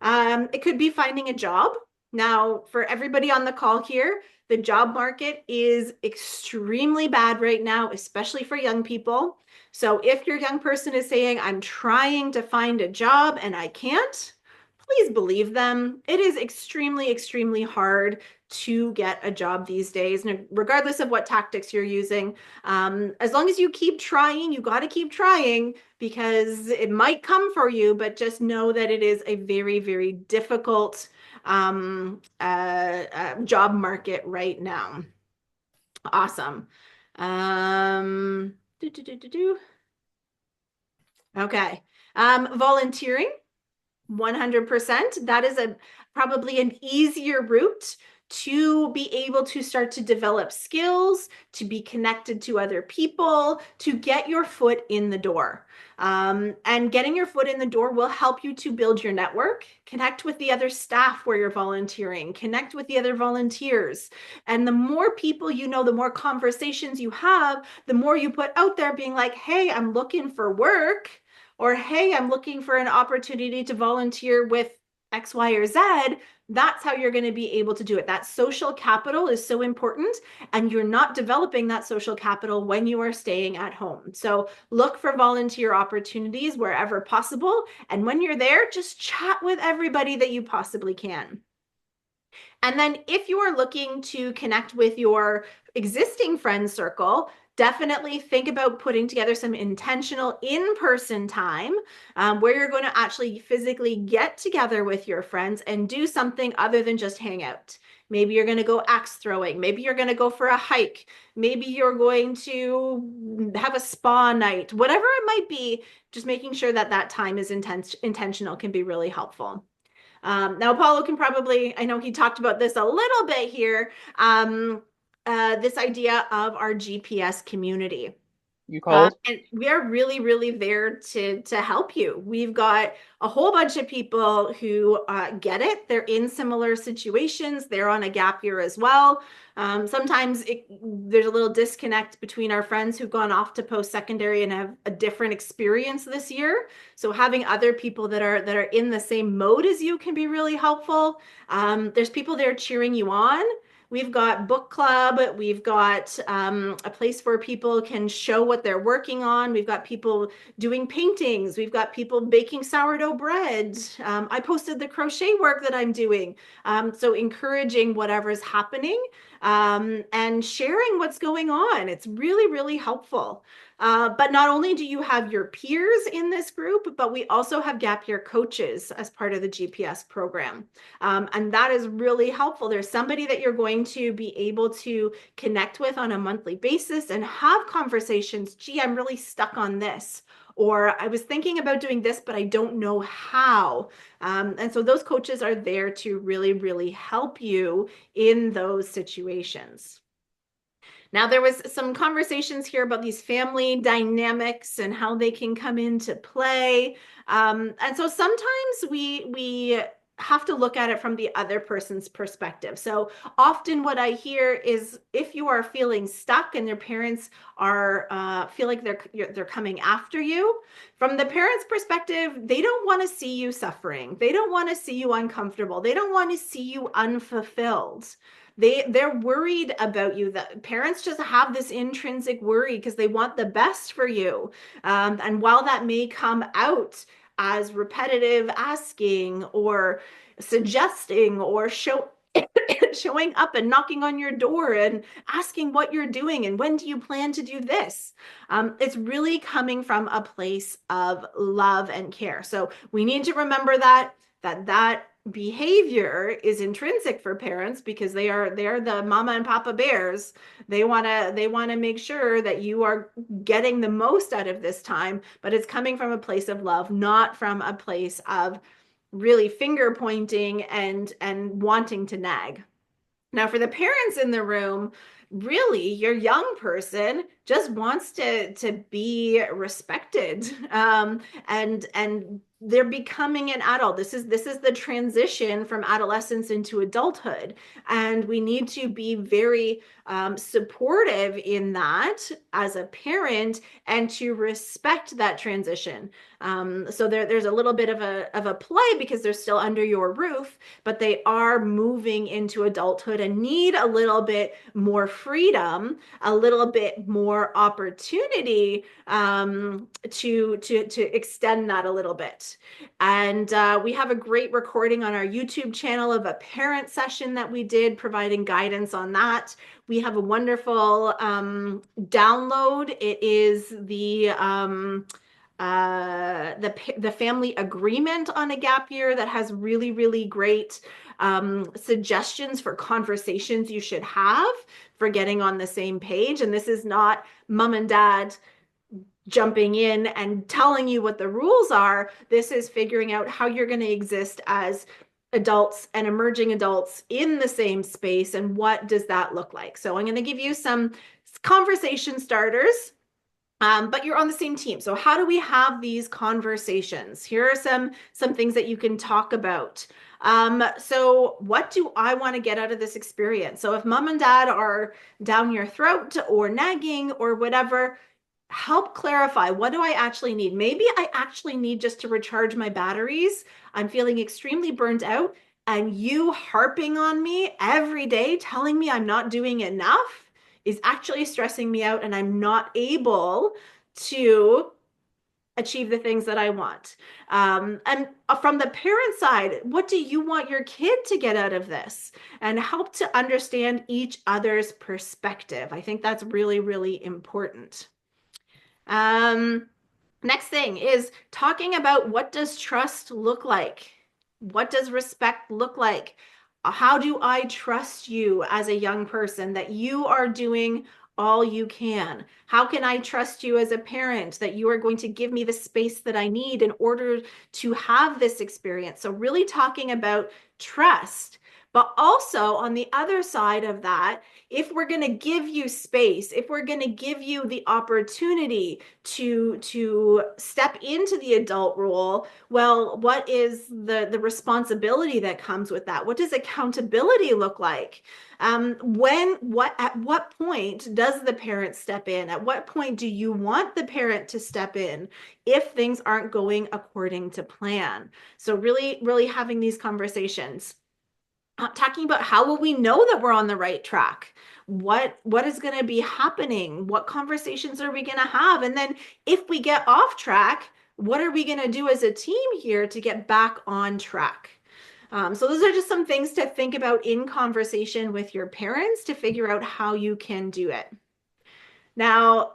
It could be finding a job. Now, for everybody on the call here, the job market is extremely bad right now, especially for young people. So if your young person is saying, I'm trying to find a job and I can't, please believe them. It is extremely, extremely hard to get a job these days, regardless of what tactics you're using. As long as you keep trying, you got to keep trying because it might come for you, but just know that it is a very, very difficult job market right now. Awesome. Okay. Volunteering 100%. That is a probably an easier route to be able to start to develop skills, to be connected to other people, to get your foot in the door. And getting your foot in the door will help you to build your network, connect with the other staff where you're volunteering, connect with the other volunteers. And the more people you know, the more conversations you have, the more you put out there being like, hey, I'm looking for work, or hey, I'm looking for an opportunity to volunteer with X, Y, or Z. That's how you're going to be able to do it. That social capital is so important, and you're not developing that social capital when you are staying at home. So look for volunteer opportunities wherever possible. And when you're there, just chat with everybody that you possibly can. And then if you are looking to connect with your existing friend circle, definitely think about putting together some intentional in-person time where you're going to actually physically get together with your friends and do something other than just hang out. Maybe you're going to go axe throwing. Maybe you're going to go for a hike. Maybe you're going to have a spa night. Whatever it might be, just making sure that that time is intentional can be really helpful. Now, Apollo can probably, I know he talked about this a little bit here, this idea of our GPS community. You called? And we are really, really there to help you. We've got a whole bunch of people who get it. They're in similar situations. They're on a gap year as well. Sometimes there's a little disconnect between our friends who've gone off to post-secondary and have a different experience this year. So having other people that are in the same mode as you can be really helpful. There's people there cheering you on. We've got book club. We've got a place where people can show what they're working on. We've got people doing paintings. We've got people baking sourdough bread. I posted the crochet work that I'm doing. So encouraging whatever's happening and sharing what's going on. It's really, really helpful. But not only do you have your peers in this group, but we also have gap year coaches as part of the GPS program. And that is really helpful. There's somebody that you're going to be able to connect with on a monthly basis and have conversations. Gee, I'm really stuck on this. Or I was thinking about doing this, but I don't know how. And so those coaches are there to really, really help you in those situations. Now, there was some conversations here about these family dynamics and how they can come into play. And so sometimes we have to look at it from the other person's perspective. So often what I hear is if you are feeling stuck and their parents are feel like they're coming after you, from the parents' perspective, they don't want to see you suffering. They don't want to see you uncomfortable. They don't want to see you unfulfilled. They're worried about you. That parents just have this intrinsic worry because they want the best for you. And while that may come out as repetitive asking or suggesting or showing up and knocking on your door and asking what you're doing and when do you plan to do this, it's really coming from a place of love and care. So we need to remember that behavior is intrinsic for parents because they're the mama and papa bears. They want to make sure that you are getting the most out of this time, but it's coming from a place of love, not from a place of really finger pointing and wanting to nag. Now, for the parents in the room, really, your young person just wants to be respected, and they're becoming an adult. This is the transition from adolescence into adulthood, and we need to be very supportive in that as a parent and to respect that transition. So there's a little bit of a play because they're still under your roof, but they are moving into adulthood and need a little bit more freedom, a little bit more opportunity to extend that a little bit. And we have a great recording on our YouTube channel of a parent session that we did, providing guidance on that. We have a wonderful download. It is the family agreement on a gap year that has really, really great suggestions for conversations you should have for getting on the same page. And this is not mom and dad jumping in and telling you what the rules are. This is figuring out how you're going to exist as adults and emerging adults in the same space, and what does that look like. So I'm going to give you some conversation starters, but you're on the same team. So how do we have these conversations? Here are some things that you can talk about. So what do I want to get out of this experience? So if mom and dad are down your throat or nagging or whatever, help clarify, what do I actually need? Maybe I actually need just to recharge my batteries. I'm feeling extremely burnt out, and you harping on me every day, telling me I'm not doing enough, is actually stressing me out, and I'm not able to achieve the things that I want. And from the parent side, what do you want your kid to get out of this? And help to understand each other's perspective. I think that's really, really important. Um, Next thing is talking about, what does trust look like? What does respect look like? How do I trust you as a young person that you are doing all you can? How can I trust you as a parent that you are going to give me the space that I need in order to have this experience? So really talking about trust. But also on the other side of that, if we're going to give you space, if we're going to give you the opportunity to step into the adult role, well, what is the responsibility that comes with that? What does accountability look like? At what point does the parent step in? At what point do you want the parent to step in if things aren't going according to plan? So really, really having these conversations. Talking about, how will we know that we're on the right track? What is going to be happening? What conversations are we going to have? And then if we get off track, what are we going to do as a team here to get back on track? So those are just some things to think about in conversation with your parents to figure out how you can do it. Now,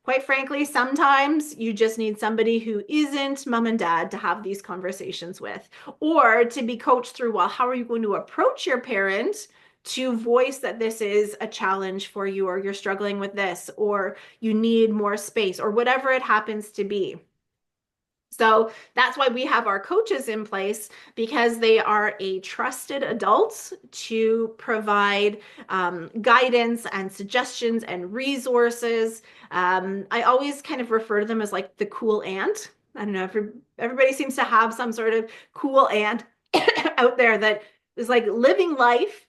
quite frankly, sometimes you just need somebody who isn't mom and dad to have these conversations with, or to be coached through, well, how are you going to approach your parent to voice that this is a challenge for you, or you're struggling with this, or you need more space, or whatever it happens to be. So that's why we have our coaches in place, because they are a trusted adult to provide guidance and suggestions and resources. I always kind of refer to them as like the cool aunt. I don't know if everybody seems to have some sort of cool aunt out there that is like living life.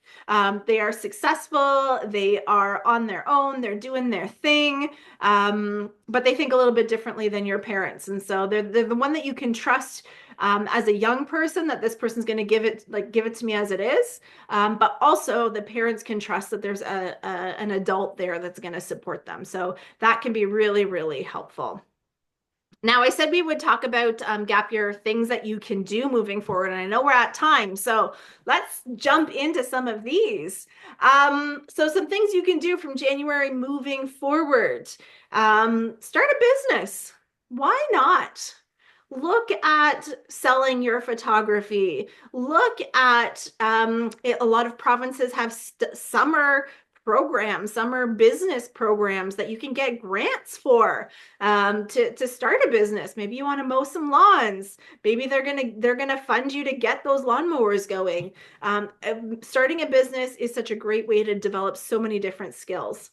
They are successful. They are on their own. They're doing their thing. But they think a little bit differently than your parents. And so they're the one that you can trust as a young person, that this person's going to give it to me as it is. But also the parents can trust that there's an adult there that's going to support them. So that can be really, really helpful. Now, I said we would talk about gap year things that you can do moving forward, and I know we're at time, so let's jump into some of these. So some things you can do from January moving forward. Start a business. Why not? Look at selling your photography. Look at a lot of provinces have summer programs, summer business programs that you can get grants for to start a business. Maybe you want to mow some lawns. Maybe they're gonna fund you to get those lawnmowers going. Starting a business is such a great way to develop so many different skills.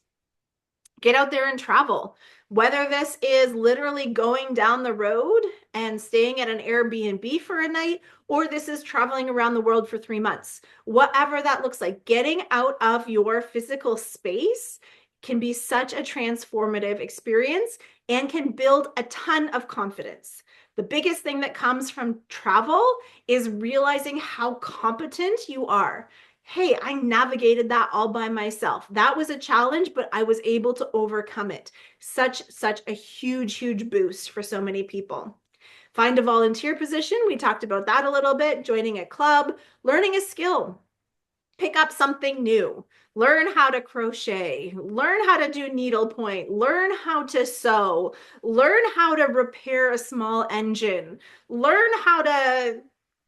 Get out there and travel. Whether this is literally going down the road and staying at an Airbnb for a night, or this is traveling around the world for 3 months, whatever that looks like, getting out of your physical space can be such a transformative experience and can build a ton of confidence. The biggest thing that comes from travel is realizing how competent you are. Hey, I navigated that all by myself. That was a challenge, but I was able to overcome it. Such a huge, huge boost for so many people. Find a volunteer position. We talked about that a little bit. Joining a club, learning a skill, pick up something new, learn how to crochet, learn how to do needlepoint, learn how to sew, learn how to repair a small engine, learn how to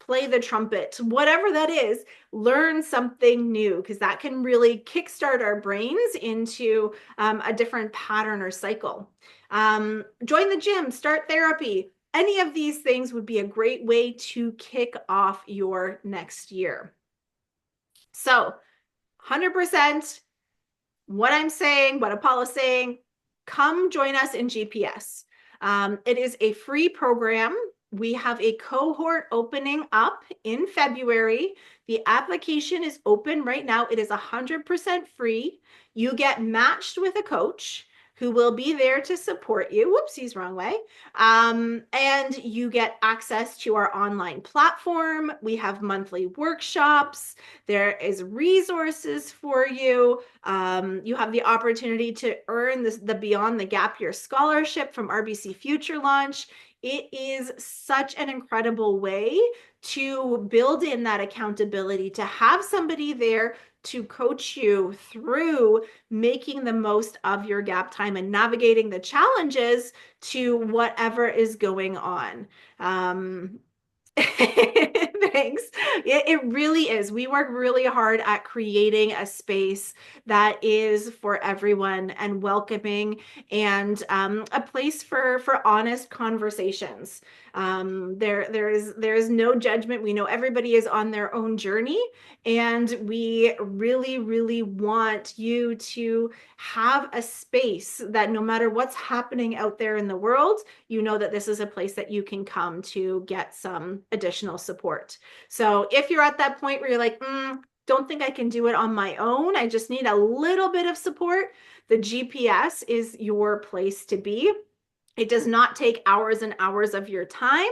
play the trumpet, whatever that is, learn something new, because that can really kickstart our brains into a different pattern or cycle. Join the gym, start therapy. Any of these things would be a great way to kick off your next year. So 100% what I'm saying, what Apollo's saying, come join us in GPS. It is a free program. We have a cohort opening up in February. The application is open right now. It is 100% free. You get matched with a coach who will be there to support you. Whoopsies, wrong way. And you get access to our online platform. We have monthly workshops. There is resources for you. You have the opportunity to earn the Beyond the Gap Year Scholarship from RBC Future Launch. It is such an incredible way to build in that accountability, to have somebody there to coach you through making the most of your gap time and navigating the challenges to whatever is going on. Thanks. It really is. We work really hard at creating a space that is for everyone and welcoming, and a place for honest conversations. There is no judgment. We know everybody is on their own journey, and we really, really want you to have a space that no matter what's happening out there in the world, you know that this is a place that you can come to get some additional support. So if you're at that point where you're like, don't think I can do it on my own, I just need a little bit of support, the GPS is your place to be. It does not take hours and hours of your time.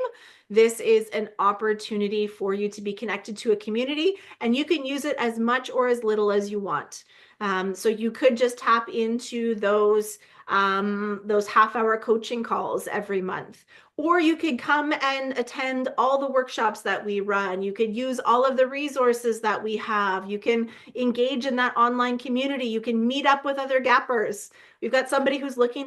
This is an opportunity for you to be connected to a community, and you can use it as much or as little as you want. So you could just tap into those half-hour coaching calls every month, or you could come and attend all the workshops that we run. You could use all of the resources that we have. You can engage in that online community. You can meet up with other gappers. We've got somebody who's looking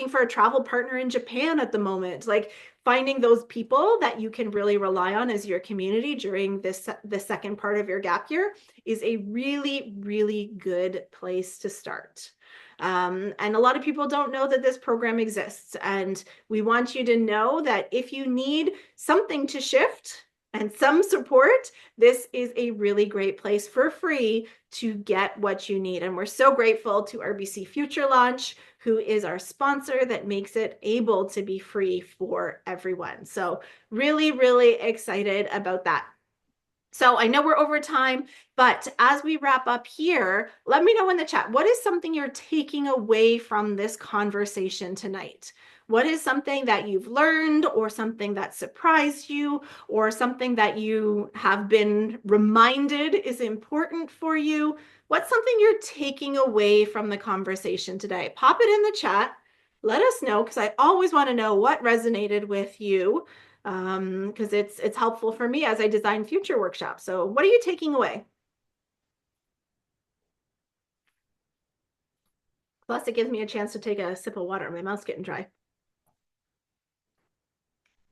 for a travel partner in Japan at the moment. Like, finding those people that you can really rely on as your community during the second part of your gap year is a really, really good place to start. And a lot of people don't know that this program exists. And we want you to know that if you need something to shift and some support, this is a really great place for free to get what you need. And we're so grateful to RBC Future Launch, who is our sponsor, that makes it able to be free for everyone. So really, really excited about that. So I know we're over time, but as we wrap up here, let me know in the chat, what is something you're taking away from this conversation tonight? What is something that you've learned, or something that surprised you, or something that you have been reminded is important for you? What's something you're taking away from the conversation today? Pop it in the chat. Let us know, because I always want to know what resonated with you, because it's helpful for me as I design future workshops. So what are you taking away? Plus, it gives me a chance to take a sip of water. My mouth's getting dry.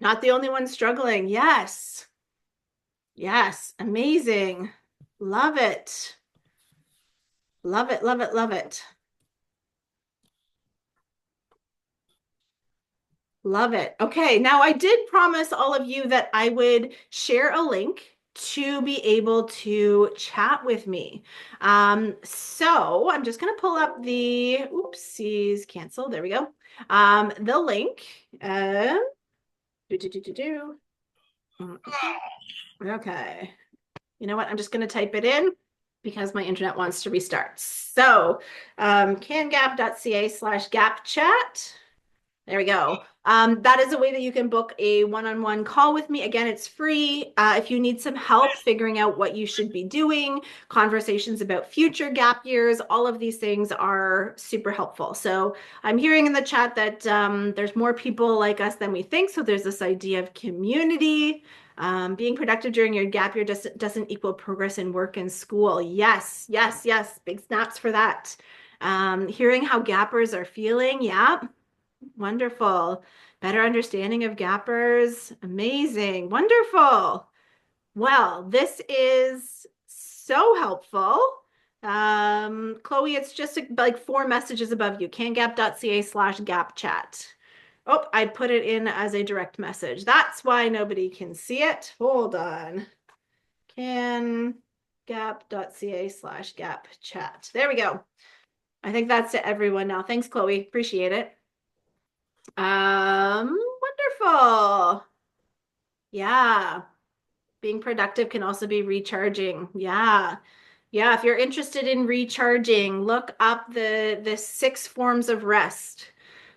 Not the only one struggling. Yes. Yes. Amazing. Love it. Love it, love it, love it. Love it. Okay, now I did promise all of you that I would share a link to be able to chat with me. So I'm just going to pull up the, oopsies, cancel. There we go. The link. Okay. You know what? I'm just going to type it in because my internet wants to restart. So cangap.ca/gapchat. There we go. That is a way that you can book a one-on-one call with me. Again, it's free. If you need some help figuring out what you should be doing, conversations about future gap years, all of these things are super helpful. So I'm hearing in the chat that there's more people like us than we think. So there's this idea of community. Being productive during your gap year doesn't equal progress in work and school. Yes, yes, yes. Big snaps for that. Hearing how gappers are feeling. Yeah. Wonderful. Better understanding of gappers. Amazing. Wonderful. Well, this is so helpful. Chloe, it's just like 4 messages above you. CanGap.ca/gap chat. Oh, I put it in as a direct message. That's why nobody can see it. Hold on. CanGap.ca/gap chat. There we go. I think that's to everyone now. Thanks, Chloe. Appreciate it. Wonderful. Yeah. Being productive can also be recharging. Yeah. Yeah, if you're interested in recharging, look up the 6 forms of rest.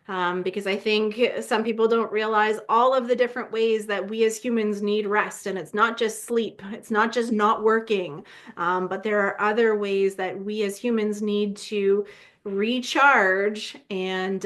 Because I think some people don't realize all of the different ways that we as humans need rest. And it's not just sleep, it's not just not working, but there are other ways that we as humans need to recharge. And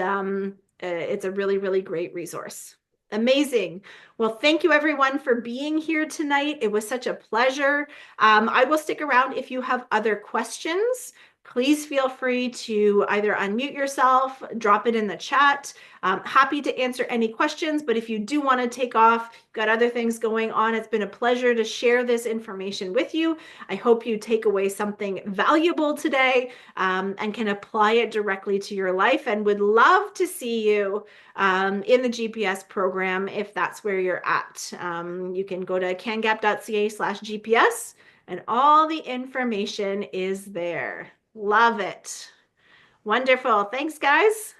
it's a really, really great resource. Amazing. Well, thank you everyone for being here tonight. It was such a pleasure. I will stick around if you have other questions. Please feel free to either unmute yourself, drop it in the chat. Happy to answer any questions, but if you do want to take off, you've got other things going on, it's been a pleasure to share this information with you. I hope you take away something valuable today, and can apply it directly to your life, and would love to see you in the GPS program if that's where you're at. You can go to cangap.ca/GPS and all the information is there. Love it. Wonderful. Thanks, guys.